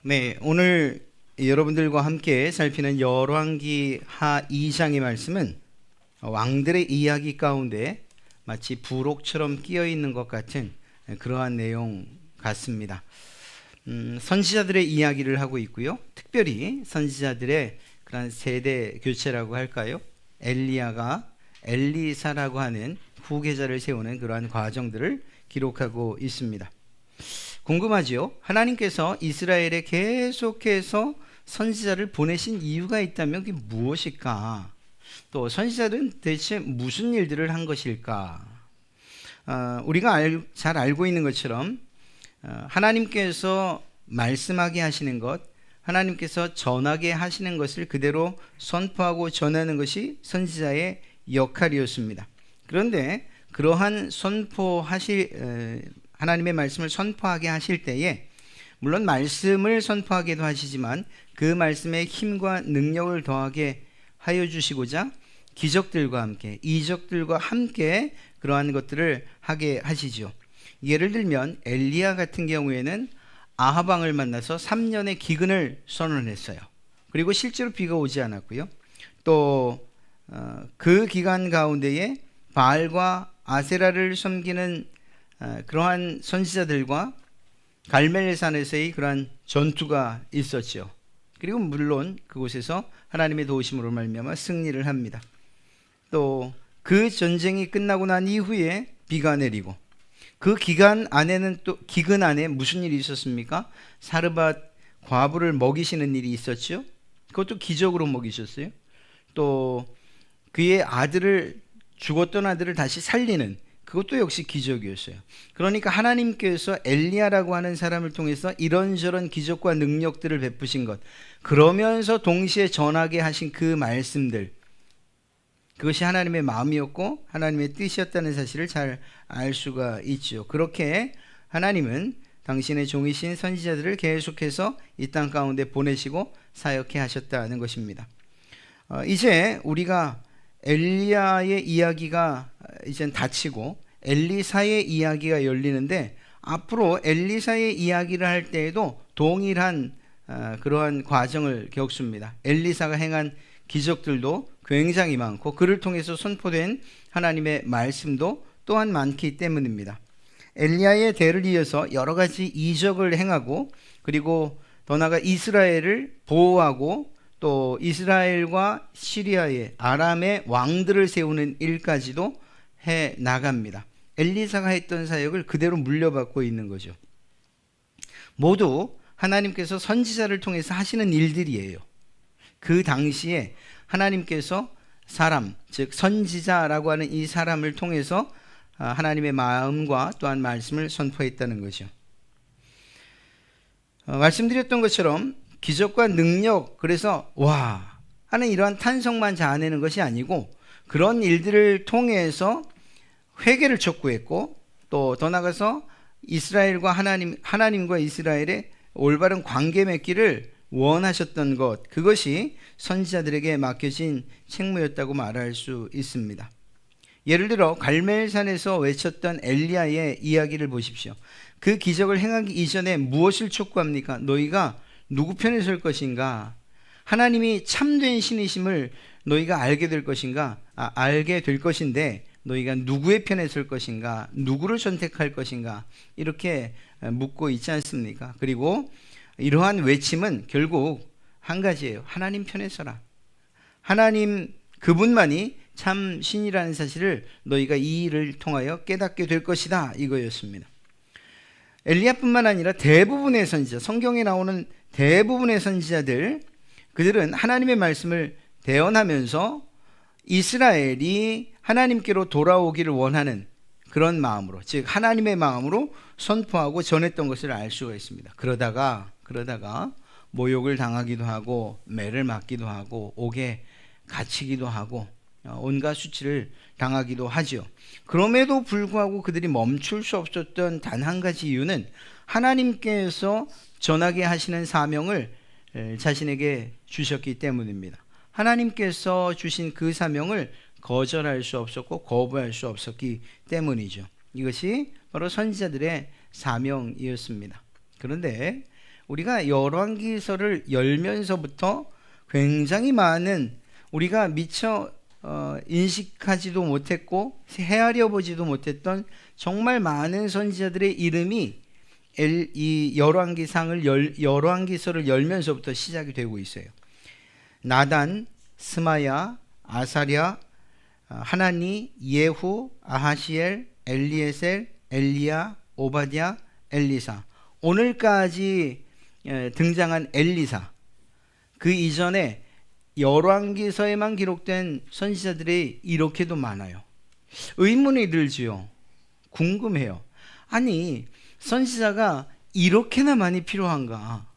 네, 오늘 여러분들과 함께 살피는 열왕기 하 2장의 말씀은 왕들의 이야기 가운데 마치 부록처럼 끼어 있는 것 같은 그러한 내용 같습니다. 선지자들의 이야기를 하고 있고요. 특별히 선지자들의 그런 세대 교체라고 할까요? 엘리야가 엘리사라고 하는 후계자를 세우는 그러한 과정들을 기록하고 있습니다. 궁금하지요? 하나님께서 이스라엘에 계속해서 선지자를 보내신 이유가 있다면 그게 무엇일까? 또 선지자들은 대체 무슨 일들을 한 것일까? 우리가 잘 알고 있는 것처럼 하나님께서 말씀하게 하시는 것, 하나님께서 전하게 하시는 것을 그대로 선포하고 전하는 것이 선지자의 역할이었습니다. 그런데 그러한 하나님의 말씀을 선포하게 하실 때에 물론 말씀을 선포하기도 하시지만 그 말씀에 힘과 능력을 더하게 하여 주시고자 기적들과 함께 이적들과 함께 그러한 것들을 하게 하시죠. 예를 들면 엘리야 같은 경우에는 아합 왕을 만나서 3년의 기근을 선언했어요. 그리고 실제로 비가 오지 않았고요. 또 그 기간 가운데에 바알과 아세라를 섬기는 그러한 선지자들과 갈멜산에서의 그러한 전투가 있었죠. 그리고 물론 그곳에서 하나님의 도우심으로 말미암아 승리를 합니다. 또 그 전쟁이 끝나고 난 이후에 비가 내리고 그 기간 안에는 또 기근 안에 무슨 일이 있었습니까? 사르밧 과부를 먹이시는 일이 있었죠. 그것도 기적으로 먹이셨어요. 또 그의 죽었던 아들을 다시 살리는 그것도 역시 기적이었어요. 그러니까 하나님께서 엘리야라고 하는 사람을 통해서 이런저런 기적과 능력들을 베푸신 것, 그러면서 동시에 전하게 하신 그 말씀들, 그것이 하나님의 마음이었고 하나님의 뜻이었다는 사실을 잘 알 수가 있죠. 그렇게 하나님은 당신의 종이신 선지자들을 계속해서 이 땅 가운데 보내시고 사역해 하셨다는 것입니다. 이제 우리가 엘리야의 이야기가 이젠 닫히고 엘리사의 이야기가 열리는데 앞으로 엘리사의 이야기를 할 때에도 동일한 그러한 과정을 겪습니다. 엘리사가 행한 기적들도 굉장히 많고 그를 통해서 선포된 하나님의 말씀도 또한 많기 때문입니다. 엘리야의 대를 이어서 여러 가지 이적을 행하고 그리고 더 나아가 이스라엘을 보호하고 또 이스라엘과 시리아의 아람의 왕들을 세우는 일까지도 해 나갑니다. 엘리사가 했던 사역을 그대로 물려받고 있는 거죠. 모두 하나님께서 선지자를 통해서 하시는 일들이에요. 그 당시에 하나님께서 사람, 즉 선지자라고 하는 이 사람을 통해서 하나님의 마음과 또한 말씀을 선포했다는 거죠. 말씀드렸던 것처럼 기적과 능력, 그래서 와 하는 이러한 탄성만 자아내는 것이 아니고 그런 일들을 통해서 회개를 촉구했고 또 더 나아가서 이스라엘과 하나님과 이스라엘의 올바른 관계 맺기를 원하셨던 것, 그것이 선지자들에게 맡겨진 책무였다고 말할 수 있습니다. 예를 들어 갈멜산에서 외쳤던 엘리야의 이야기를 보십시오. 그 기적을 행하기 이전에 무엇을 촉구합니까? 너희가 누구 편에 설 것인가? 하나님이 참된 신이심을 너희가 알게 될 것인가? 알게 될 것인데 너희가 누구의 편에 설 것인가? 누구를 선택할 것인가? 이렇게 묻고 있지 않습니까? 그리고 이러한 외침은 결국 한 가지예요. 하나님 편에 서라. 하나님 그분만이 참 신이라는 사실을 너희가 이 일을 통하여 깨닫게 될 것이다, 이거였습니다. 엘리야뿐만 아니라 대부분의 선지자, 성경에 나오는 대부분의 선지자들, 그들은 하나님의 말씀을 대언하면서 이스라엘이 하나님께로 돌아오기를 원하는 그런 마음으로, 즉 하나님의 마음으로 선포하고 전했던 것을 알 수가 있습니다. 그러다가 모욕을 당하기도 하고 매를 맞기도 하고 옥에 갇히기도 하고 온갖 수치를 당하기도 하죠. 그럼에도 불구하고 그들이 멈출 수 없었던 단 한 가지 이유는 하나님께서 전하게 하시는 사명을 자신에게 주셨기 때문입니다. 하나님께서 주신 그 사명을 거절할 수 없었고 거부할 수 없었기 때문이죠. 이것이 바로 선지자들의 사명이었습니다. 그런데 우리가 열왕기서를 열면서부터 굉장히 많은 우리가 미처 인식하지도 못했고 헤아려 보지도 못했던 정말 많은 선지자들의 이름이 이 열왕기서를 열면서부터 시작이 되고 있어요. 나단, 스마야, 아사랴, 하나니, 예후, 아하시엘, 엘리에셀, 엘리야, 오바댜, 엘리사. 오늘까지 등장한 엘리사. 그 이전에 열왕기서에만 기록된 선지자들이 이렇게도 많아요. 의문이 들지요. 궁금해요. 아니, 선지자가 이렇게나 많이 필요한가?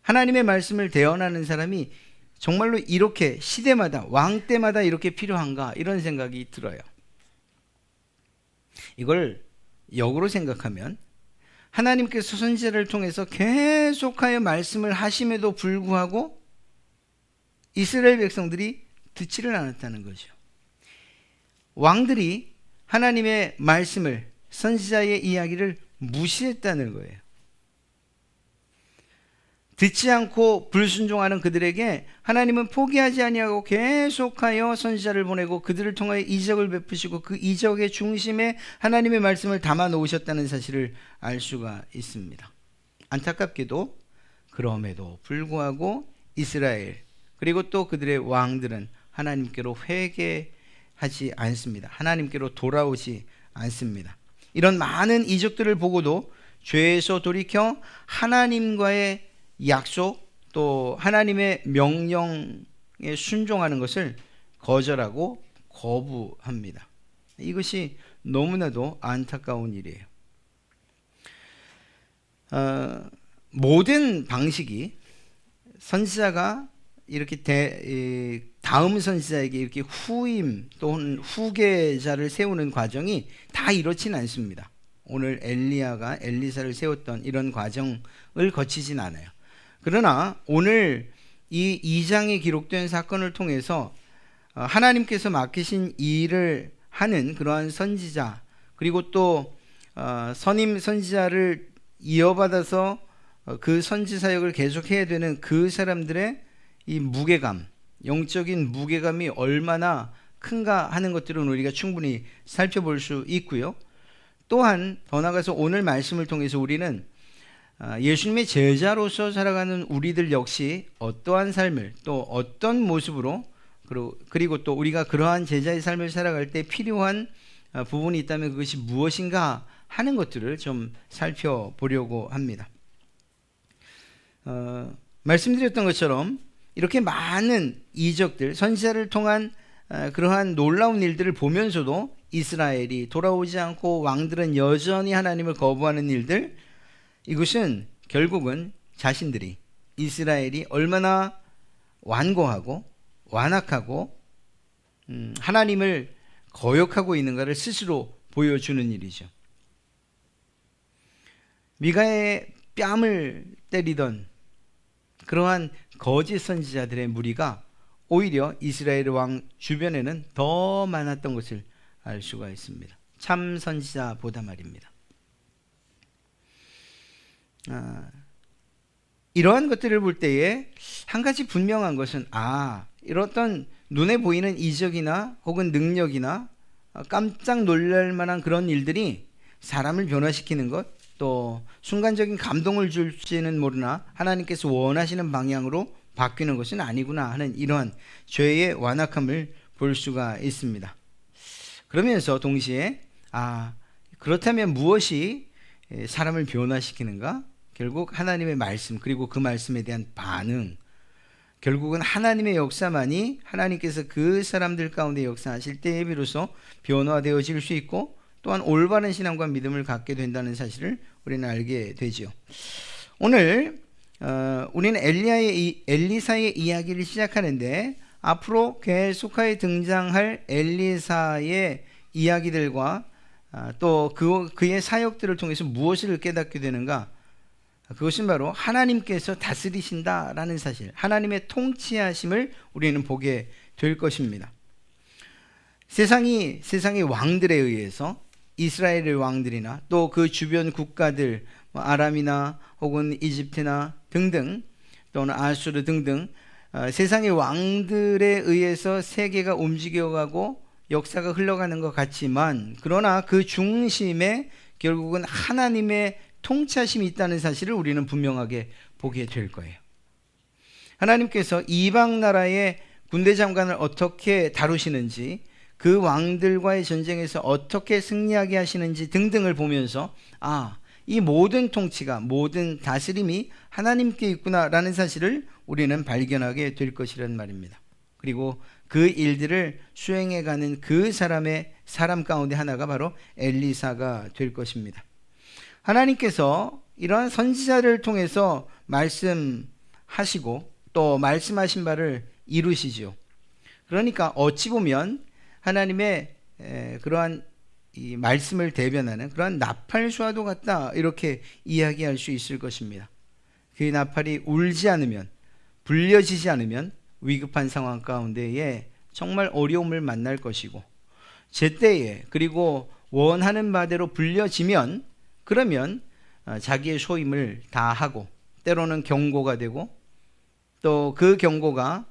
하나님의 말씀을 대언하는 사람이 정말로 이렇게 시대마다 왕 때마다 이렇게 필요한가? 이런 생각이 들어요. 이걸 역으로 생각하면 하나님께서 선지자를 통해서 계속하여 말씀을 하심에도 불구하고 이스라엘 백성들이 듣지를 않았다는 거죠. 왕들이 하나님의 말씀을, 선지자의 이야기를 무시했다는 거예요. 듣지 않고 불순종하는 그들에게 하나님은 포기하지 아니하고 계속하여 선지자를 보내고 그들을 통하여 이적을 베푸시고 그 이적의 중심에 하나님의 말씀을 담아 놓으셨다는 사실을 알 수가 있습니다. 안타깝게도 그럼에도 불구하고 이스라엘 그리고 또 그들의 왕들은 하나님께로 회개하지 않습니다. 하나님께로 돌아오지 않습니다. 이런 많은 이적들을 보고도 죄에서 돌이켜 하나님과의 약속 또 하나님의 명령에 순종하는 것을 거절하고 거부합니다. 이것이 너무나도 안타까운 일이에요. 모든 방식이 선지자가 이렇게 다음 선지자에게 이렇게 후임 또는 후계자를 세우는 과정이 다 이렇진 않습니다. 오늘 엘리야가 엘리사를 세웠던 이런 과정을 거치진 않아요. 그러나 오늘 이 2장에 기록된 사건을 통해서 하나님께서 맡기신 일을 하는 그러한 선지자 그리고 또 선임 선지자를 이어받아서 그 선지 사역을 계속해야 되는 그 사람들의 이 무게감, 영적인 무게감이 얼마나 큰가 하는 것들은 우리가 충분히 살펴볼 수 있고요. 또한 더 나아가서 오늘 말씀을 통해서 우리는 예수님의 제자로서 살아가는 우리들 역시 어떠한 삶을 또 어떤 모습으로 그리고 또 우리가 그러한 제자의 삶을 살아갈 때 필요한 부분이 있다면 그것이 무엇인가 하는 것들을 좀 살펴보려고 합니다. 말씀드렸던 것처럼 이렇게 많은 이적들, 선지자를 통한 그러한 놀라운 일들을 보면서도 이스라엘이 돌아오지 않고 왕들은 여전히 하나님을 거부하는 일들, 이것은 결국은 자신들이 이스라엘이 얼마나 완고하고 완악하고 하나님을 거역하고 있는가를 스스로 보여주는 일이죠. 미가의 뺨을 때리던 그러한 거짓 선지자들의 무리가 오히려 이스라엘 왕 주변에는 더 많았던 것을 알 수가 있습니다. 참 선지자보다 말입니다. 이러한 것들을 볼 때에 한 가지 분명한 것은 이런 눈에 보이는 이적이나 혹은 능력이나 깜짝 놀랄 만한 그런 일들이 사람을 변화시키는 것 또 순간적인 감동을 줄지는 모르나 하나님께서 원하시는 방향으로 바뀌는 것은 아니구나 하는 이러한 죄의 완악함을 볼 수가 있습니다. 그러면서 동시에 그렇다면 무엇이 사람을 변화시키는가? 결국 하나님의 말씀 그리고 그 말씀에 대한 반응, 결국은 하나님의 역사만이 하나님께서 그 사람들 가운데 역사하실 때에 비로소 변화되어질 수 있고 또한 올바른 신앙과 믿음을 갖게 된다는 사실을 우리는 알게 되죠. 오늘 우리는 엘리사의 이야기를 시작하는데 앞으로 계속하여 등장할 엘리사의 이야기들과 또 그의 사역들을 통해서 무엇을 깨닫게 되는가? 그것은 바로 하나님께서 다스리신다라는 사실, 하나님의 통치하심을 우리는 보게 될 것입니다. 세상의 왕들에 의해서 이스라엘의 왕들이나 또 그 주변 국가들, 아람이나 혹은 이집트나 등등 또는 아수르 등등 세상의 왕들에 의해서 세계가 움직여가고 역사가 흘러가는 것 같지만, 그러나 그 중심에 결국은 하나님의 통치하심이 있다는 사실을 우리는 분명하게 보게 될 거예요. 하나님께서 이방 나라의 군대 장관을 어떻게 다루시는지, 그 왕들과의 전쟁에서 어떻게 승리하게 하시는지 등등을 보면서 이 모든 통치가, 모든 다스림이 하나님께 있구나라는 사실을 우리는 발견하게 될 것이란 말입니다. 그리고 그 일들을 수행해가는 그 사람 가운데 하나가 바로 엘리사가 될 것입니다. 하나님께서 이러한 선지자를 통해서 말씀하시고 또 말씀하신 바를 이루시죠. 그러니까 어찌 보면 하나님의 그러한 이 말씀을 대변하는 그러한 나팔수와도 같다, 이렇게 이야기할 수 있을 것입니다. 그 나팔이 울지 않으면, 불려지지 않으면 위급한 상황 가운데에 정말 어려움을 만날 것이고, 제때에 그리고 원하는 바대로 불려지면 그러면 자기의 소임을 다하고 때로는 경고가 되고, 또 그 경고가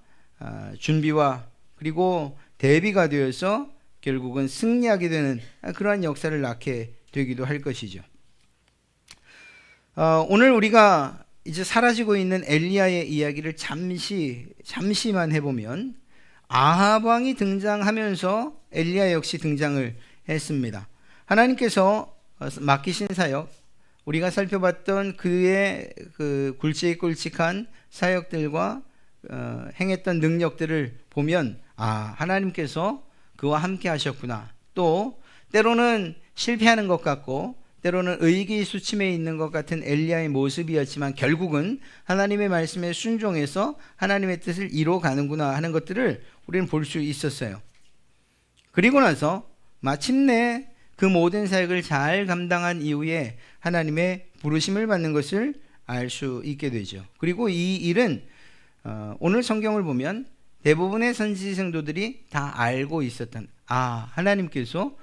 준비와 그리고 대비가 되어서 결국은 승리하게 되는 그러한 역사를 낳게 되기도 할 것이죠. 오늘 우리가 이제 사라지고 있는 엘리야의 이야기를 잠시만 해보면, 아합 왕이 등장하면서 엘리야 역시 등장을 했습니다. 하나님께서 맡기신 사역, 우리가 살펴봤던 그의 그 굵직굵직한 사역들과 행했던 능력들을 보면 하나님께서 그와 함께 하셨구나. 또 때로는 실패하는 것 같고 때로는 의기소침해 있는 것 같은 엘리야의 모습이었지만 결국은 하나님의 말씀에 순종해서 하나님의 뜻을 이루어가는구나 하는 것들을 우리는 볼 수 있었어요. 그리고 나서 마침내 그 모든 사역을 잘 감당한 이후에 하나님의 부르심을 받는 것을 알 수 있게 되죠. 그리고 이 일은 오늘 성경을 보면 대부분의 선지 성도들이 다 알고 있었던, 하나님께서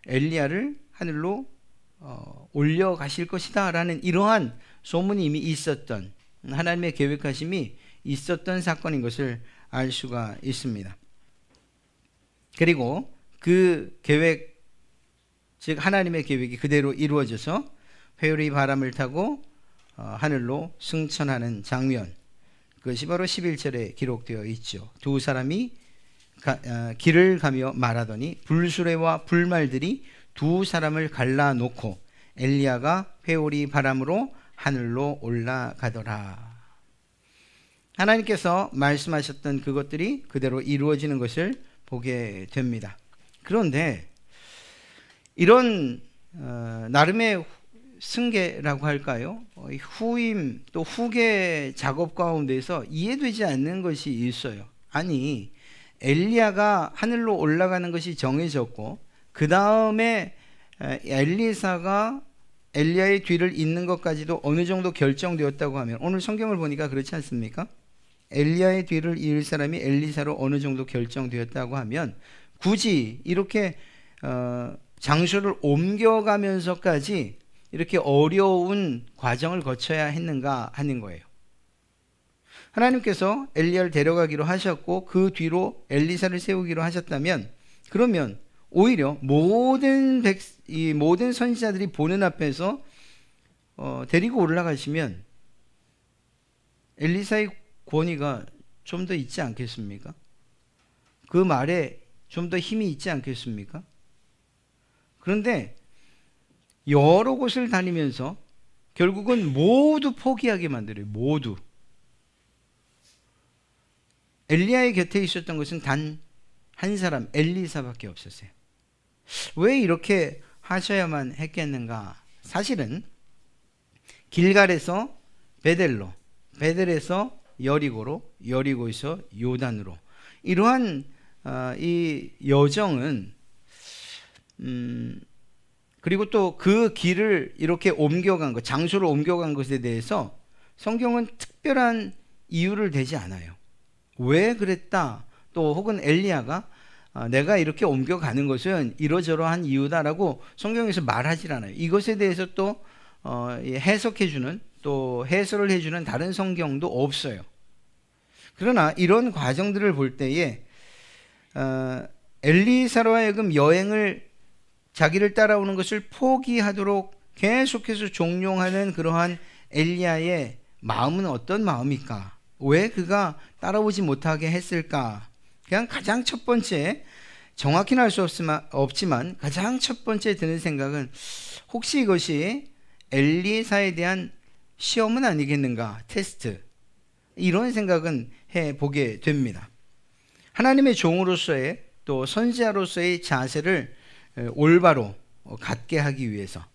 엘리야를 하늘로 올려가실 것이다 라는 이러한 소문이 이미 있었던, 하나님의 계획하심이 있었던 사건인 것을 알 수가 있습니다. 그리고 그 계획, 즉 하나님의 계획이 그대로 이루어져서 회오리 바람을 타고 하늘로 승천하는 장면, 그것이 바로 11절에 기록되어 있죠. 두 사람이 길을 가며 말하더니 불수레와 불말들이 두 사람을 갈라놓고 엘리야가 회오리 바람으로 하늘로 올라가더라. 하나님께서 말씀하셨던 그것들이 그대로 이루어지는 것을 보게 됩니다. 그런데 이런 나름의 승계라고 할까요? 후임 또 후계 작업 가운데서 이해되지 않는 것이 있어요. 아니, 엘리야가 하늘로 올라가는 것이 정해졌고 그 다음에 엘리사가 엘리야의 뒤를 잇는 것까지도 어느 정도 결정되었다고 하면, 오늘 성경을 보니까 그렇지 않습니까? 엘리야의 뒤를 이을 사람이 엘리사로 어느 정도 결정되었다고 하면 굳이 이렇게 장소를 옮겨가면서까지 이렇게 어려운 과정을 거쳐야 했는가 하는 거예요. 하나님께서 엘리야를 데려가기로 하셨고 그 뒤로 엘리사를 세우기로 하셨다면, 그러면 오히려 모든 선지자들이 보는 앞에서 데리고 올라가시면 엘리사의 권위가 좀 더 있지 않겠습니까? 그 말에 좀 더 힘이 있지 않겠습니까? 그런데 여러 곳을 다니면서 결국은 모두 포기하게 만들어요. 모두. 엘리야의 곁에 있었던 것은 단 한 사람, 엘리사밖에 없었어요. 왜 이렇게 하셔야만 했겠는가? 사실은 길갈에서 베델로, 베델에서 여리고로, 여리고에서 요단으로, 이러한 이 여정은 그리고 또 그 길을 이렇게 옮겨간 것, 장소를 옮겨간 것에 대해서 성경은 특별한 이유를 대지 않아요. 왜 그랬다, 또 혹은 엘리야가 내가 이렇게 옮겨가는 것은 이러저러한 이유다라고 성경에서 말하지 않아요. 이것에 대해서 또 해석해주는, 또 해설을 해주는 다른 성경도 없어요. 그러나 이런 과정들을 볼 때에 엘리사로 하여금 여행을, 자기를 따라오는 것을 포기하도록 계속해서 종용하는 그러한 엘리야의 마음은 어떤 마음일까? 왜 그가 따라오지 못하게 했을까? 그냥 가장 첫 번째, 정확히는 알 수 없지만 가장 첫 번째 드는 생각은 혹시 이것이 엘리사에 대한 시험은 아니겠는가? 테스트. 이런 생각은 해보게 됩니다. 하나님의 종으로서의, 또 선지자로서의 자세를 올바로 갖게 하기 위해서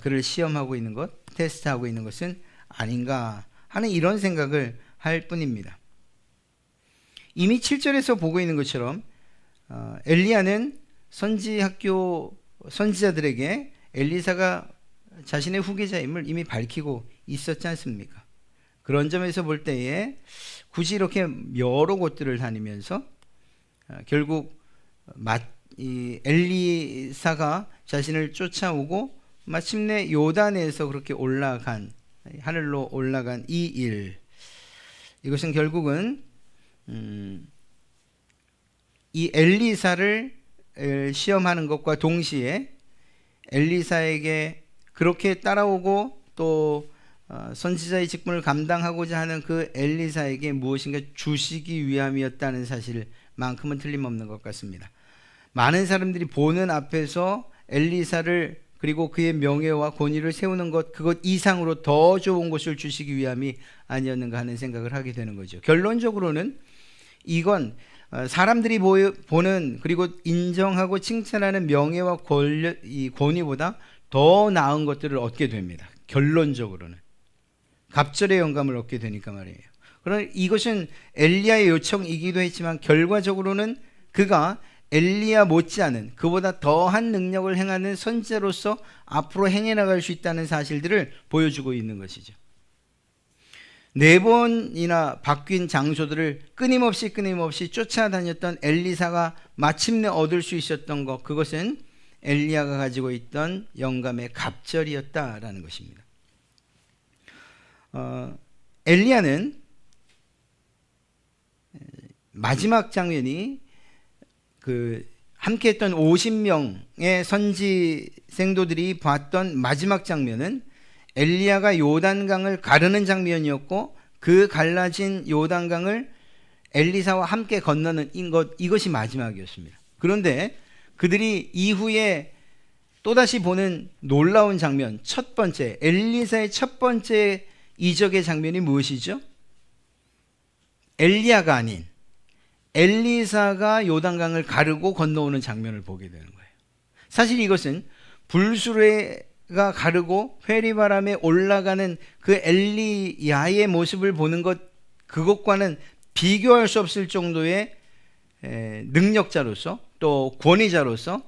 그를 시험하고 있는 것, 테스트하고 있는 것은 아닌가 하는 이런 생각을 할 뿐입니다. 이미 7절에서 보고 있는 것처럼 엘리야는 선지자들에게 엘리사가 자신의 후계자임을 이미 밝히고 있었지 않습니까? 그런 점에서 볼 때에 굳이 이렇게 여러 곳들을 다니면서 결국 이 엘리사가 자신을 쫓아오고 마침내 요단에서 그렇게 하늘로 올라간 이 일, 이것은 결국은 이 엘리사를 시험하는 것과 동시에 엘리사에게 그렇게 따라오고 또 선지자의 직분을 감당하고자 하는 그 엘리사에게 무엇인가 주시기 위함이었다는 사실만큼은 틀림없는 것 같습니다. 많은 사람들이 보는 앞에서 엘리사를, 그리고 그의 명예와 권위를 세우는 것, 그것 이상으로 더 좋은 것을 주시기 위함이 아니었는가 하는 생각을 하게 되는 거죠. 결론적으로는 이건 사람들이 보는, 그리고 인정하고 칭찬하는 명예와 권위보다 더 나은 것들을 얻게 됩니다. 결론적으로는 갑절의 영감을 얻게 되니까 말이에요. 그러나 이것은 엘리야의 요청이기도 했지만 결과적으로는 그가 엘리야 못지않은, 그보다 더한 능력을 행하는 선지자로서 앞으로 행해 나갈 수 있다는 사실들을 보여주고 있는 것이죠. 4번이나 바뀐 장소들을 끊임없이 쫓아다녔던 엘리사가 마침내 얻을 수 있었던 것, 그것은 엘리야가 가지고 있던 영감의 갑절이었다라는 것입니다. 엘리야는 마지막 장면이 함께했던 50명의 선지 생도들이 봤던 마지막 장면은 엘리야가 요단강을 가르는 장면이었고, 그 갈라진 요단강을 엘리사와 함께 건너는 이것이 마지막이었습니다. 그런데 그들이 이후에 또다시 보는 놀라운 장면, 첫 번째, 엘리사의 첫 번째 이적의 장면이 무엇이죠? 엘리야가 아닌 엘리사가 요단강을 가르고 건너오는 장면을 보게 되는 거예요. 사실 이것은 불수레가 가르고 회리바람에 올라가는 그 엘리야의 모습을 보는 것, 그것과는 비교할 수 없을 정도의 능력자로서, 또 권위자로서,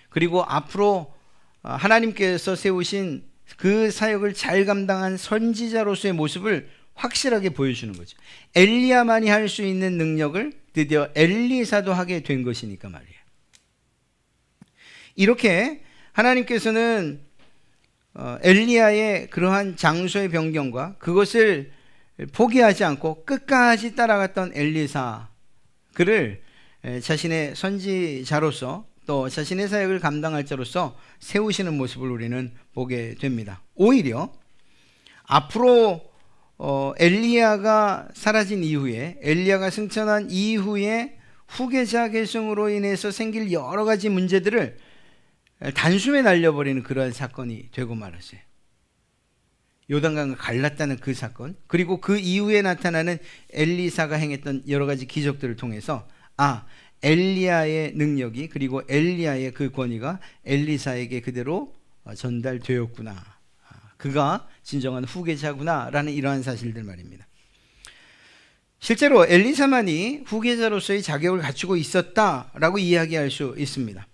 그리고 앞으로 하나님께서 세우신 그 사역을 잘 감당한 선지자로서의 모습을 확실하게 보여주는 거죠. 엘리야만이 할 수 있는 능력을 드디어 엘리사도 하게 된 것이니까 말이에요. 이렇게 하나님께서는 엘리야의 그러한 장소의 변경과 그것을 포기하지 않고 끝까지 따라갔던 엘리사, 그를 자신의 선지자로서, 또 자신의 사역을 감당할 자로서 세우시는 모습을 우리는 보게 됩니다. 오히려 앞으로 엘리야가 사라진 이후에, 엘리야가 승천한 이후에 후계자 계승으로 인해서 생길 여러 가지 문제들을 단숨에 날려버리는 그러한 사건이 되고 말았어요. 요단강을 갈랐다는 그 사건, 그리고 그 이후에 나타나는 엘리사가 행했던 여러 가지 기적들을 통해서 엘리야의 능력이, 그리고 엘리야의 그 권위가 엘리사에게 그대로 전달되었구나, 그가 진정한 후계자구나 라는 이러한 사실들 말입니다. 실제로 엘리사만이 후계자로서의 자격을 갖추고 있었다라고 이야기할 수 있습니다.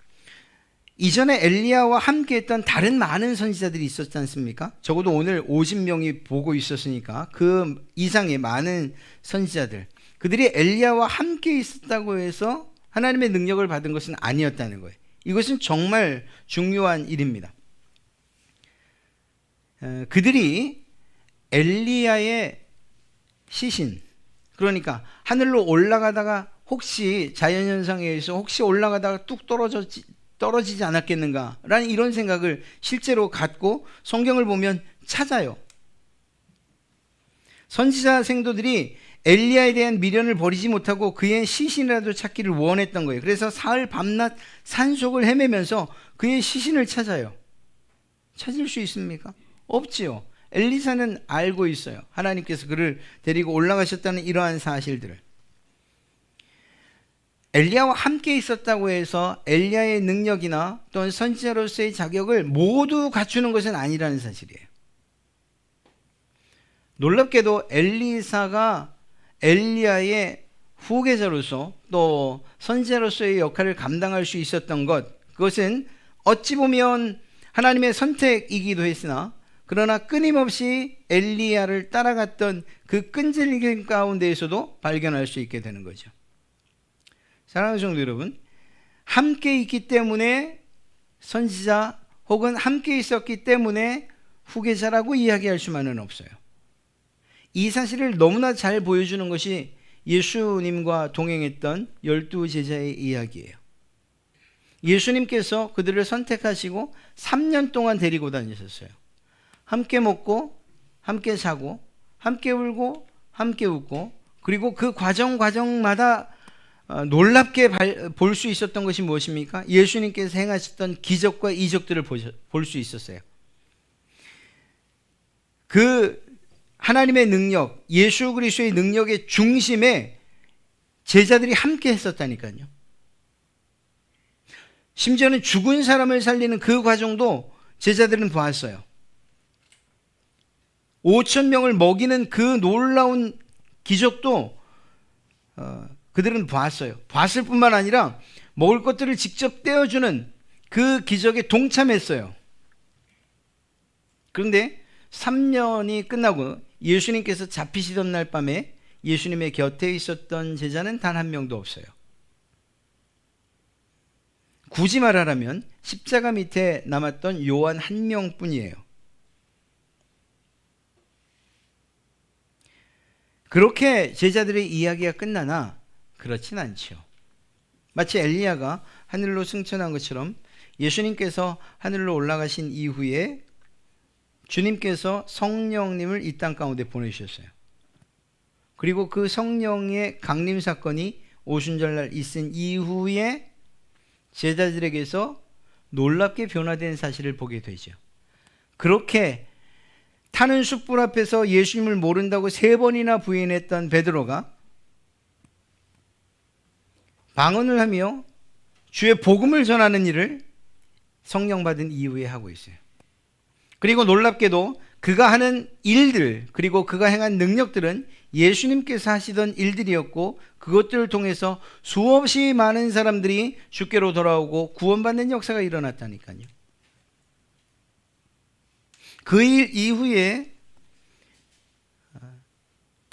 이전에 엘리야와 함께했던 다른 많은 선지자들이 있었지 않습니까? 적어도 오늘 50명이 보고 있었으니까 그 이상의 많은 선지자들, 그들이 엘리야와 함께 있었다고 해서 하나님의 능력을 받은 것은 아니었다는 거예요. 이것은 정말 중요한 일입니다. 그들이 엘리야의 시신, 그러니까 하늘로 올라가다가 혹시 자연현상에 의해서 혹시 올라가다가 뚝 떨어지지 않았겠는가라는 이런 생각을 실제로 갖고 성경을 보면 찾아요. 선지자 생도들이 엘리야에 대한 미련을 버리지 못하고 그의 시신이라도 찾기를 원했던 거예요. 그래서 사흘 밤낮 산속을 헤매면서 그의 시신을 찾아요. 찾을 수 있습니까? 없지요. 엘리사는 알고 있어요. 하나님께서 그를 데리고 올라가셨다는 이러한 사실들을. 엘리야와 함께 있었다고 해서 엘리야의 능력이나 또는 선지자로서의 자격을 모두 갖추는 것은 아니라는 사실이에요. 놀랍게도 엘리사가 엘리야의 후계자로서 또 선지자로서의 역할을 감당할 수 있었던 것, 그것은 어찌 보면 하나님의 선택이기도 했으나 그러나 끊임없이 엘리야를 따라갔던 그 끈질김 가운데에서도 발견할 수 있게 되는 거죠. 사랑하는 성도 여러분, 함께 있기 때문에 선지자 혹은 함께 있었기 때문에 후계자라고 이야기할 수만은 없어요. 이 사실을 너무나 잘 보여주는 것이 예수님과 동행했던 12제자의 이야기예요. 예수님께서 그들을 선택하시고 3년 동안 데리고 다니셨어요. 함께 먹고 함께 자고 함께 울고 함께 웃고, 그리고 그 과정마다 놀랍게 볼 수 있었던 것이 무엇입니까? 예수님께서 행하셨던 기적과 이적들을 볼 수 있었어요. 그 하나님의 능력, 예수 그리스도의 능력의 중심에 제자들이 함께 했었다니까요. 심지어는 죽은 사람을 살리는 그 과정도 제자들은 보았어요. 5천 명을 먹이는 그 놀라운 기적도 그들은 보았어요. 봤을 뿐만 아니라 먹을 것들을 직접 떼어주는 그 기적에 동참했어요. 그런데 3년이 끝나고 예수님께서 잡히시던 날 밤에 예수님의 곁에 있었던 제자는 단 한 명도 없어요. 굳이 말하라면 십자가 밑에 남았던 요한 한 명뿐이에요. 그렇게 제자들의 이야기가 끝나나 그렇진 않죠. 마치 엘리야가 하늘로 승천한 것처럼 예수님께서 하늘로 올라가신 이후에 주님께서 성령님을 이 땅 가운데 보내주셨어요. 그리고 그 성령의 강림 사건이 오순절날 있은 이후에 제자들에게서 놀랍게 변화된 사실을 보게 되죠. 그렇게 타는 숯불 앞에서 예수님을 모른다고 3번이나 부인했던 베드로가 방언을 하며 주의 복음을 전하는 일을 성령 받은 이후에 하고 있어요. 그리고 놀랍게도 그가 하는 일들, 그리고 그가 행한 능력들은 예수님께서 하시던 일들이었고, 그것들을 통해서 수없이 많은 사람들이 주께로 돌아오고 구원받는 역사가 일어났다니까요. 그 일 이후에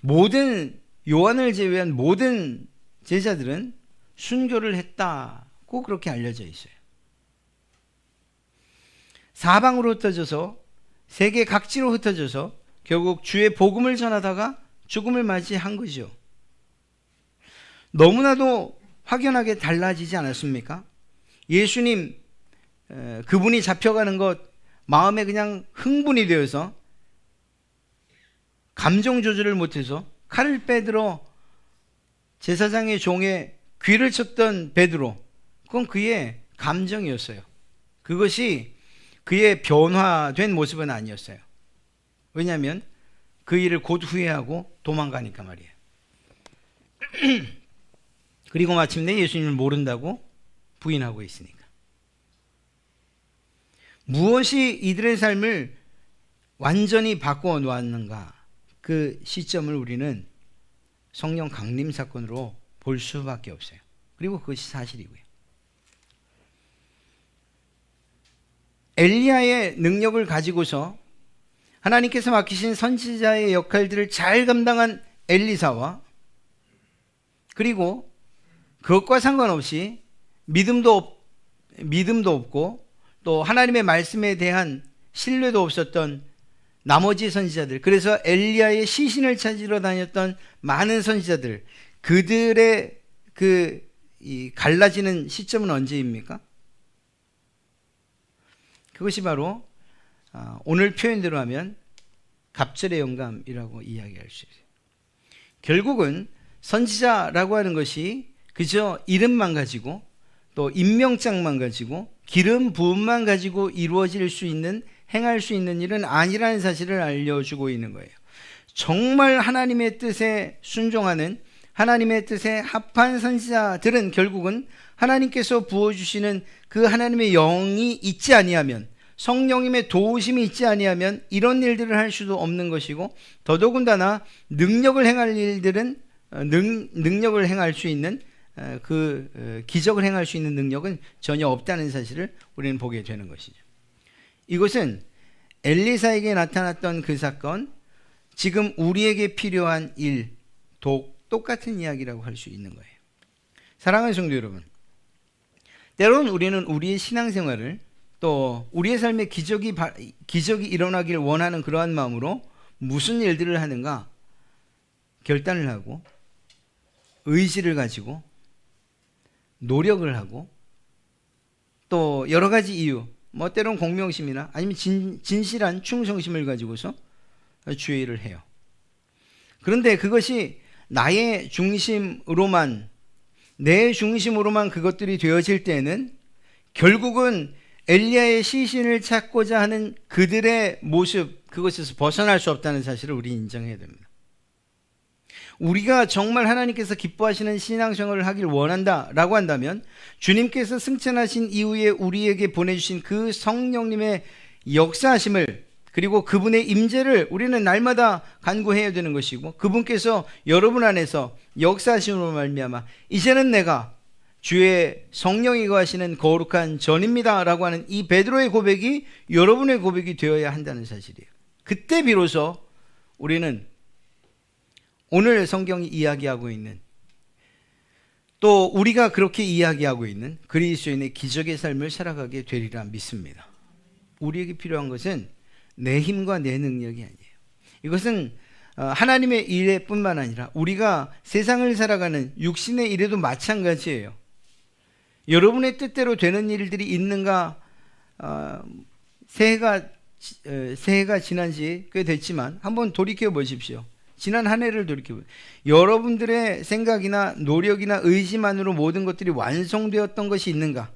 모든, 요한을 제외한 모든 제자들은 순교를 했다고 그렇게 알려져 있어요. 사방으로 흩어져서, 세계 각지로 흩어져서 결국 주의 복음을 전하다가 죽음을 맞이한 거죠. 너무나도 확연하게 달라지지 않았습니까? 예수님, 그분이 잡혀가는 것 마음에 그냥 흥분이 되어서 감정 조절을 못해서 칼을 빼들어 제사장의 종의 귀를 쳤던 베드로, 그건 그의 감정이었어요. 그것이 그의 변화된 모습은 아니었어요. 왜냐하면 그 일을 곧 후회하고 도망가니까 말이에요. 그리고 마침내 예수님을 모른다고 부인하고 있으니까. 무엇이 이들의 삶을 완전히 바꾸어 놓았는가, 그 시점을 우리는 성령 강림 사건으로 볼 수밖에 없어요. 그리고 그것이 사실이고요. 엘리야의 능력을 가지고서 하나님께서 맡기신 선지자의 역할들을 잘 감당한 엘리사와, 그리고 그것과 상관없이 믿음도 없고 또 하나님의 말씀에 대한 신뢰도 없었던 나머지 선지자들, 그래서 엘리야의 시신을 찾으러 다녔던 많은 선지자들, 그들의 이 갈라지는 시점은 언제입니까? 그것이 바로 오늘 표현대로 하면 갑절의 영감이라고 이야기할 수 있어요. 결국은 선지자라고 하는 것이 그저 이름만 가지고 또 임명장만 가지고 기름 부음만 가지고 이루어질 수 있는, 행할 수 있는 일은 아니라는 사실을 알려주고 있는 거예요. 정말 하나님의 뜻에 순종하는, 하나님의 뜻에 합한 선지자들은 결국은 하나님께서 부어주시는 그 하나님의 영이 있지 아니하면, 성령님의 도우심이 있지 아니하면 이런 일들을 할 수도 없는 것이고, 더더군다나 능력을 행할 일들은 능력을 행할 수 있는 기적을 행할 수 있는 능력은 전혀 없다는 사실을 우리는 보게 되는 것이죠. 이것은 엘리사에게 나타났던 그 사건, 지금 우리에게 필요한 일도 똑같은 이야기라고 할 수 있는 거예요. 사랑하는 성도 여러분, 때로는 우리는 우리의 신앙생활을 또 우리의 삶에 기적이 일어나길 원하는 그러한 마음으로 무슨 일들을 하는가 결단을 하고 의지를 가지고 노력을 하고 또 여러 가지 이유, 때로는 공명심이나 아니면 진실한 충성심을 가지고서 주의 일을 해요. 그런데 그것이 나의 중심으로만, 내 중심으로만 그것들이 되어질 때는 결국은 엘리야의 시신을 찾고자 하는 그들의 모습, 그것에서 벗어날 수 없다는 사실을 우리 인정해야 됩니다. 우리가 정말 하나님께서 기뻐하시는 신앙생활을 하길 원한다라고 한다면 주님께서 승천하신 이후에 우리에게 보내주신 그 성령님의 역사하심을, 그리고 그분의 임재를 우리는 날마다 간구해야 되는 것이고, 그분께서 여러분 안에서 역사하심으로 말미암아 이제는 내가 주의 성령이 거하시는 거룩한 전입니다 라고 하는 이 베드로의 고백이 여러분의 고백이 되어야 한다는 사실이에요. 그때 비로소 우리는 오늘 성경이 이야기하고 있는, 또 우리가 그렇게 이야기하고 있는 그리스도인의 기적의 삶을 살아가게 되리라 믿습니다. 우리에게 필요한 것은 내 힘과 내 능력이 아니에요. 이것은 하나님의 일뿐만 아니라 우리가 세상을 살아가는 육신의 일에도 마찬가지예요. 여러분의 뜻대로 되는 일들이 있는가? 새해가 지난 지 꽤 됐지만 한번 돌이켜 보십시오. 지난 한 해를 돌이켜보세요. 여러분들의 생각이나 노력이나 의지만으로 모든 것들이 완성되었던 것이 있는가?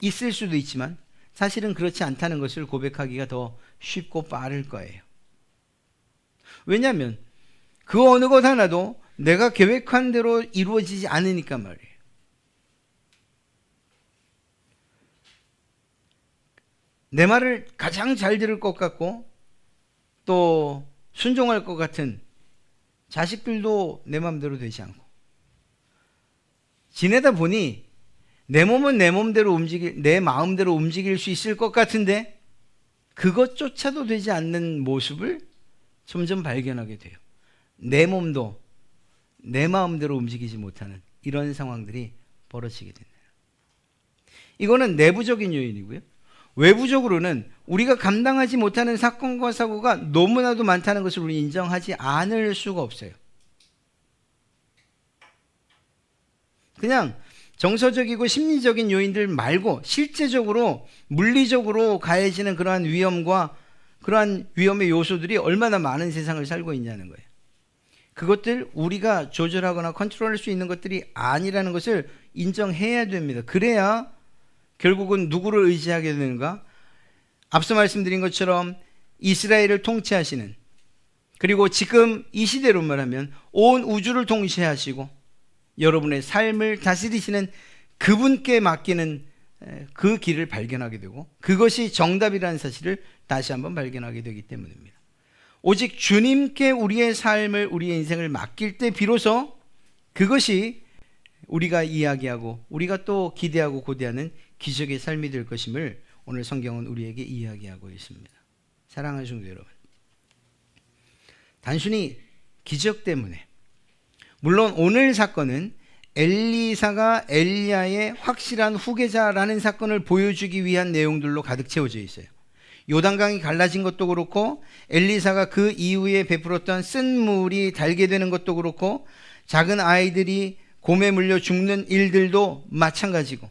있을 수도 있지만 사실은 그렇지 않다는 것을 고백하기가 더 쉽고 빠를 거예요. 왜냐하면 그 어느 것 하나도 내가 계획한 대로 이루어지지 않으니까 말이에요. 내 말을 가장 잘 들을 것 같고 또 순종할 것 같은 자식들도 내 마음대로 되지 않고, 지내다 보니 내 몸은 내 마음대로 움직일 수 있을 것 같은데 그것조차도 되지 않는 모습을 점점 발견하게 돼요. 내 몸도 내 마음대로 움직이지 못하는 이런 상황들이 벌어지게 됩니다. 이거는 내부적인 요인이고요. 외부적으로는 우리가 감당하지 못하는 사건과 사고가 너무나도 많다는 것을 우리 인정하지 않을 수가 없어요. 그냥 정서적이고 심리적인 요인들 말고 실제적으로 물리적으로 가해지는 그러한 위험과 그러한 위험의 요소들이 얼마나 많은 세상을 살고 있냐는 거예요. 그것들 우리가 조절하거나 컨트롤할 수 있는 것들이 아니라는 것을 인정해야 됩니다. 그래야 결국은 누구를 의지하게 되는가? 앞서 말씀드린 것처럼 이스라엘을 통치하시는, 그리고 지금 이 시대로 말하면 온 우주를 통치하시고 여러분의 삶을 다스리시는 그분께 맡기는 그 길을 발견하게 되고, 그것이 정답이라는 사실을 다시 한번 발견하게 되기 때문입니다. 오직 주님께 우리의 삶을, 우리의 인생을 맡길 때 비로소 그것이 우리가 이야기하고 우리가 또 기대하고 고대하는 기적의 삶이 될 것임을 오늘 성경은 우리에게 이야기하고 있습니다. 사랑하는 성도 여러분, 단순히 기적 때문에 물론 오늘 사건은 엘리사가 엘리야의 확실한 후계자라는 사건을 보여주기 위한 내용들로 가득 채워져 있어요. 요단강이 갈라진 것도 그렇고 엘리사가 그 이후에 베풀었던 쓴 물이 달게 되는 것도 그렇고 작은 아이들이 곰에 물려 죽는 일들도 마찬가지고,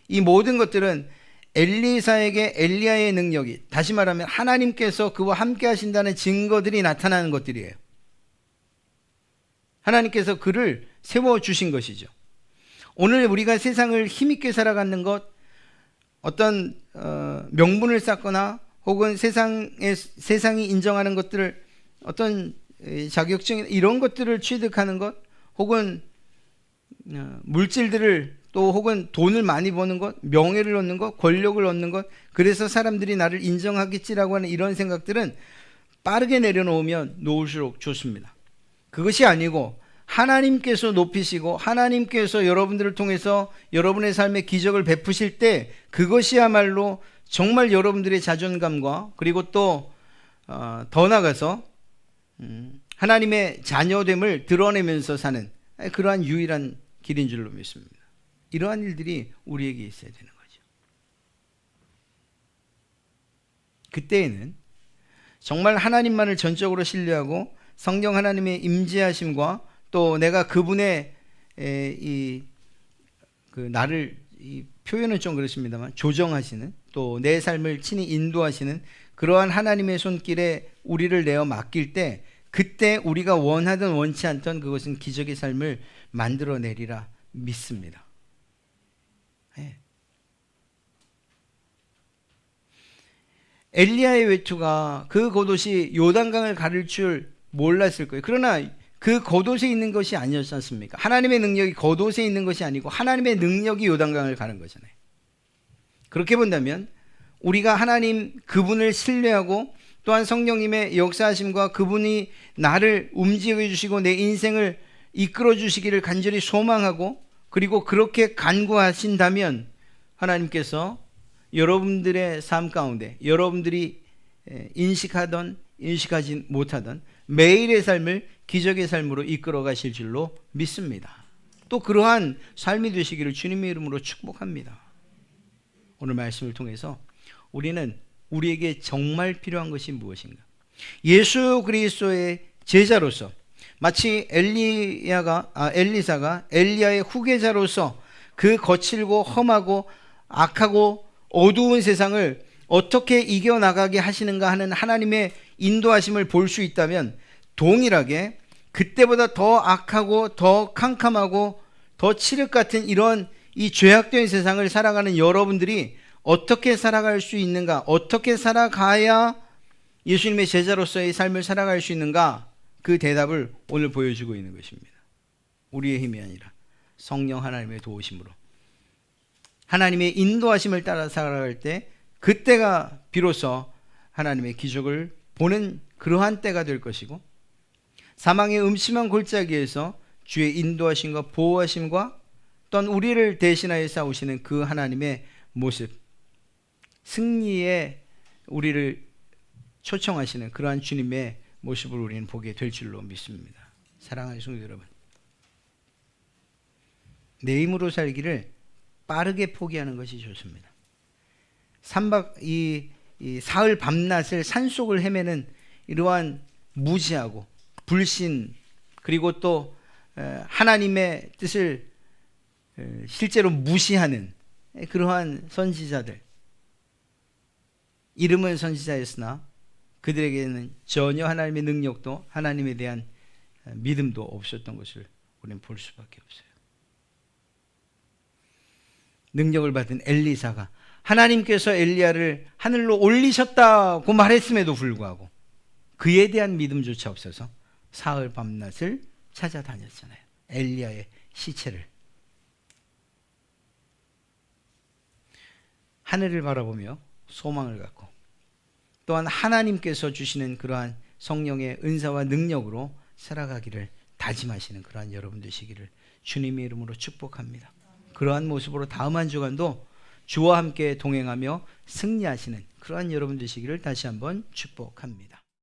이 모든 것들은 엘리사에게 엘리야의 능력이, 다시 말하면 하나님께서 그와 함께 하신다는 증거들이 나타나는 것들이에요. 하나님께서 그를 세워주신 것이죠. 오늘 우리가 세상을 힘있게 살아가는 것, 어떤 명분을 쌓거나 혹은 세상이 인정하는 것들을, 어떤 자격증 이런 것들을 취득하는 것, 혹은 물질들을, 또 혹은 돈을 많이 버는 것, 명예를 얻는 것, 권력을 얻는 것, 그래서 사람들이 나를 인정하겠지라고 하는 이런 생각들은 빠르게 내려놓으면 놓을수록 좋습니다. 그것이 아니고 하나님께서 높이시고 하나님께서 여러분들을 통해서 여러분의 삶에 기적을 베푸실 때 그것이야말로 정말 여러분들의 자존감과, 그리고 또 더 나아가서 하나님의 자녀됨을 드러내면서 사는 그러한 유일한 길인 줄로 믿습니다. 이러한 일들이 우리에게 있어야 되는 거죠. 그때에는 정말 하나님만을 전적으로 신뢰하고 성령 하나님의 임재하심과, 또 내가 그분의 나를, 표현은 좀 그렇습니다만 조정하시는, 또 내 삶을 친히 인도하시는 그러한 하나님의 손길에 우리를 내어 맡길 때, 그때 우리가 원하든 원치 않던 그것은 기적의 삶을 만들어내리라 믿습니다. 네. 엘리야의 외투가 그 겉옷이 요단강을 가릴 줄 몰랐을 거예요. 그러나 그 겉옷에 있는 것이 아니었지 않습니까? 하나님의 능력이 겉옷에 있는 것이 아니고 하나님의 능력이 요단강을 가른 거잖아요. 그렇게 본다면 우리가 하나님 그분을 신뢰하고, 또한 성령님의 역사하심과 그분이 나를 움직여 주시고 내 인생을 이끌어 주시기를 간절히 소망하고, 그리고 그렇게 간구하신다면 하나님께서 여러분들의 삶 가운데 여러분들이 인식하던 인식하지 못하던 매일의 삶을 기적의 삶으로 이끌어 가실 줄로 믿습니다. 또 그러한 삶이 되시기를 주님의 이름으로 축복합니다. 오늘 말씀을 통해서 우리는 우리에게 정말 필요한 것이 무엇인가? 예수 그리스도의 제자로서, 마치 엘리사가 엘리야의 후계자로서 그 거칠고 험하고 악하고 어두운 세상을 어떻게 이겨나가게 하시는가 하는 하나님의 인도하심을 볼 수 있다면, 동일하게 그때보다 더 악하고 더 캄캄하고 더 칠흑 같은 이런 이 죄악된 세상을 살아가는 여러분들이 어떻게 살아갈 수 있는가, 어떻게 살아가야 예수님의 제자로서의 삶을 살아갈 수 있는가, 그 대답을 오늘 보여주고 있는 것입니다. 우리의 힘이 아니라 성령 하나님의 도우심으로, 하나님의 인도하심을 따라 살아갈 때, 그때가 비로소 하나님의 기적을 보는 그러한 때가 될 것이고, 사망의 음침한 골짜기에서 주의 인도하심과 보호하심과, 또한 우리를 대신하여 싸우시는 그 하나님의 모습, 승리에 우리를 초청하시는 그러한 주님의 모습을 우리는 보게 될 줄로 믿습니다. 사랑하는 성도 여러분, 내 힘으로 살기를 빠르게 포기하는 것이 좋습니다. 이 사흘 밤낮을 산속을 헤매는 이러한 무지하고 불신, 그리고 또 하나님의 뜻을 실제로 무시하는 그러한 선지자들, 이름은 선지자였으나 그들에게는 전혀 하나님의 능력도 하나님에 대한 믿음도 없었던 것을 우리는 볼 수밖에 없어요. 능력을 받은 엘리사가 하나님께서 엘리야를 하늘로 올리셨다고 말했음에도 불구하고 그에 대한 믿음조차 없어서 사흘 밤낮을 찾아다녔잖아요. 엘리야의 시체를. 하늘을 바라보며 소망을 갖고, 또한 하나님께서 주시는 그러한 성령의 은사와 능력으로 살아가기를 다짐하시는 그러한 여러분 되시기를 주님의 이름으로 축복합니다. 그러한 모습으로 다음 한 주간도 주와 함께 동행하며 승리하시는 그러한 여러분 되시기를 다시 한번 축복합니다.